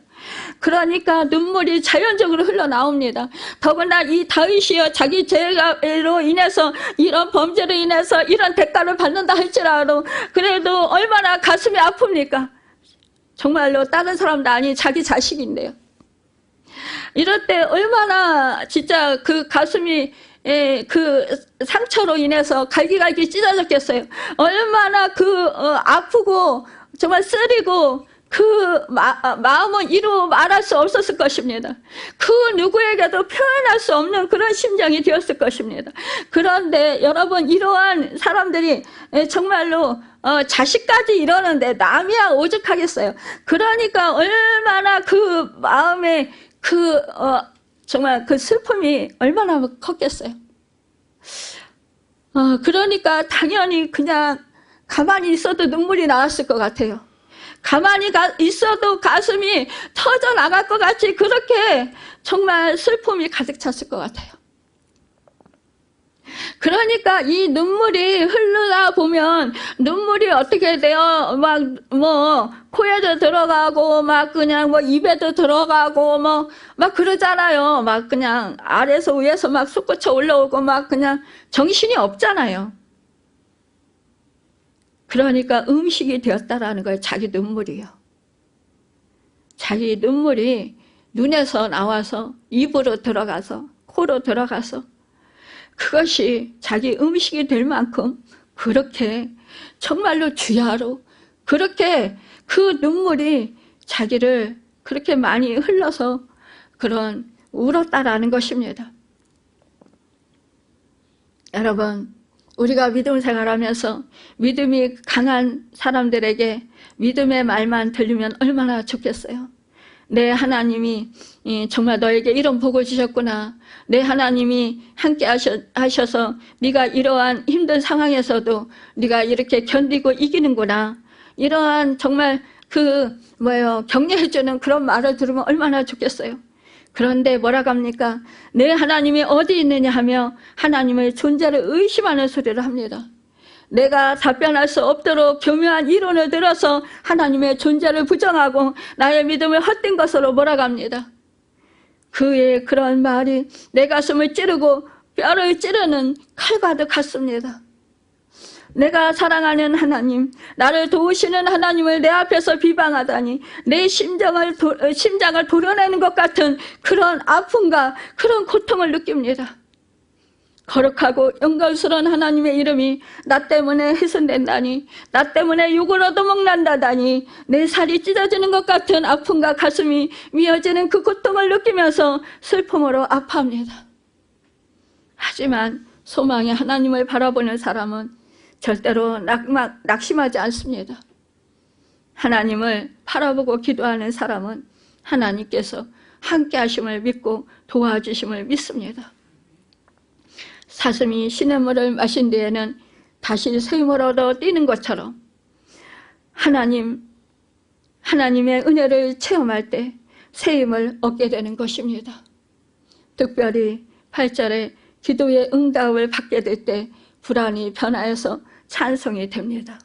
그러니까 눈물이 자연적으로 흘러나옵니다. 더구나 이 다윗이여 자기 죄로 인해서, 이런 범죄로 인해서 이런 대가를 받는다 할지라도 그래도 얼마나 가슴이 아픕니까? 정말로 다른 사람도 아닌 자기 자식인데요. 이럴 때 얼마나 진짜 그 가슴이 그 상처로 인해서 갈기갈기 찢어졌겠어요. 얼마나 아프고 정말 쓰리고 그 마음은 이루 말할 수 없었을 것입니다. 그 누구에게도 표현할 수 없는 그런 심정이 되었을 것입니다. 그런데 여러분, 이러한 사람들이 정말로 자식까지 이러는데 남이야 오죽하겠어요. 그러니까 얼마나 그 마음에 정말 그 슬픔이 얼마나 컸겠어요. 그러니까 당연히 그냥 가만히 있어도 눈물이 나왔을 것 같아요. 가만히 있어도 가슴이 터져 나갈 것 같이 그렇게 정말 슬픔이 가득 찼을 것 같아요. 그러니까 이 눈물이 흐르다 보면 눈물이 어떻게 돼요? 코에도 들어가고 그냥 입에도 들어가고 막 그러잖아요. 그냥 아래에서 위에서 솟구쳐 올라오고 그냥 정신이 없잖아요. 그러니까 음식이 되었다라는 거예요. 자기 눈물이요. 자기 눈물이 눈에서 나와서 입으로 들어가서 코로 들어가서 그것이 자기 음식이 될 만큼 그렇게 정말로 주야로 그렇게 그 눈물이 자기를 그렇게 많이 흘러서 그런 울었다라는 것입니다. 여러분, 우리가 믿음 생활하면서 믿음이 강한 사람들에게 믿음의 말만 들리면 얼마나 좋겠어요. 내 하나님이 정말 너에게 이런 복을 주셨구나. 내 하나님이 함께 하셔서 네가 이러한 힘든 상황에서도 네가 이렇게 견디고 이기는구나. 이러한 정말 격려해주는 그런 말을 들으면 얼마나 좋겠어요. 그런데 뭐라고 합니까? 내 하나님이 어디 있느냐 하며 하나님의 존재를 의심하는 소리를 합니다. 내가 답변할 수 없도록 교묘한 이론을 들어서 하나님의 존재를 부정하고 나의 믿음을 헛된 것으로 몰아갑니다. 그의 그런 말이 내 가슴을 찌르고 뼈를 찌르는 칼과도 같습니다. 내가 사랑하는 하나님, 나를 도우시는 하나님을 내 앞에서 비방하다니 내 심장을 도려내는 것 같은 그런 아픔과 그런 고통을 느낍니다. 거룩하고 영광스러운 하나님의 이름이 나 때문에 훼손된다니, 나 때문에 욕을 얻어먹는다다니, 내 살이 찢어지는 것 같은 아픔과 가슴이 미어지는 그 고통을 느끼면서 슬픔으로 아파합니다. 하지만 소망의 하나님을 바라보는 사람은 절대로 낙심하지 않습니다. 하나님을 바라보고 기도하는 사람은 하나님께서 함께 하심을 믿고 도와주심을 믿습니다. 사슴이 시냇물을 마신 뒤에는 다시 새 힘을 얻어 뛰는 것처럼 하나님의 은혜를 체험할 때 새 힘을 얻게 되는 것입니다. 특별히 8절에 기도의 응답을 받게 될 때 불안이 변화해서 찬송이 됩니다.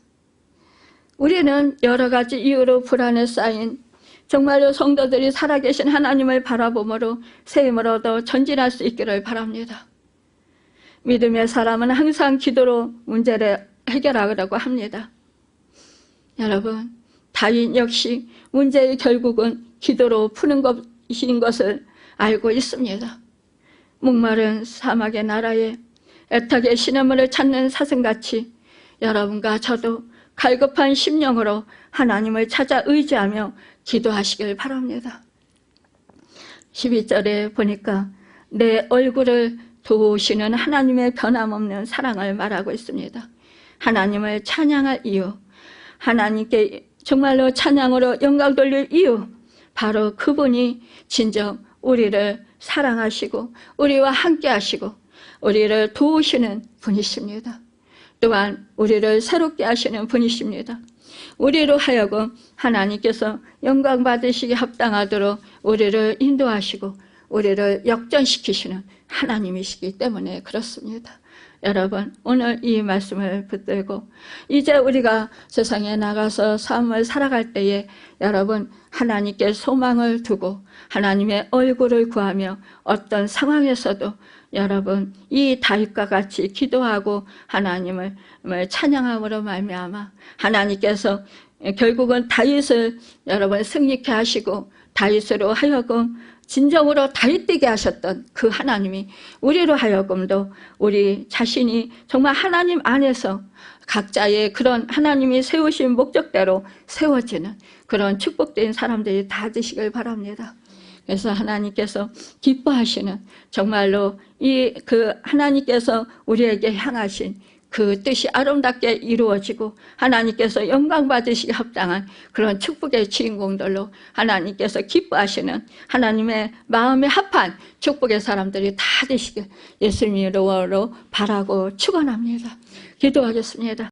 우리는 여러 가지 이유로 불안에 쌓인 정말로 성도들이 살아계신 하나님을 바라보므로 새 힘을 얻어 전진할 수 있기를 바랍니다. 믿음의 사람은 항상 기도로 문제를 해결하려고 합니다. 여러분, 다윗 역시 문제의 결국은 기도로 푸는 것인 것을 알고 있습니다. 목마른 사막의 나라에 애타게 시냇물을 찾는 사슴같이 여러분과 저도 갈급한 심령으로 하나님을 찾아 의지하며 기도하시길 바랍니다. 12절에 보니까 내 얼굴을 도우시는 하나님의 변함없는 사랑을 말하고 있습니다. 하나님을 찬양할 이유, 하나님께 정말로 찬양으로 영광 돌릴 이유, 바로 그분이 진정 우리를 사랑하시고 우리와 함께 하시고 우리를 도우시는 분이십니다. 또한 우리를 새롭게 하시는 분이십니다. 우리로 하여금 하나님께서 영광 받으시기 합당하도록 우리를 인도하시고 우리를 역전시키시는 하나님이시기 때문에 그렇습니다. 여러분, 오늘 이 말씀을 붙들고 이제 우리가 세상에 나가서 삶을 살아갈 때에 여러분, 하나님께 소망을 두고 하나님의 얼굴을 구하며 어떤 상황에서도 여러분, 이 다윗과 같이 기도하고 하나님을 찬양함으로 말미암아 하나님께서 결국은 다윗을 여러분 승리케 하시고 다윗으로 하여금 진정으로 다윗되게 하셨던 그 하나님이 우리로 하여금도 우리 자신이 정말 하나님 안에서 각자의 그런 하나님이 세우신 목적대로 세워지는 그런 축복된 사람들이 다 되시길 바랍니다. 그래서 하나님께서 기뻐하시는 정말로 그 하나님께서 우리에게 향하신 그 뜻이 아름답게 이루어지고 하나님께서 영광 받으시기 합당한 그런 축복의 주인공들로 하나님께서 기뻐하시는 하나님의 마음에 합한 축복의 사람들이 다 되시길 예수님의 이름으로 바라고 축원합니다. 기도하겠습니다.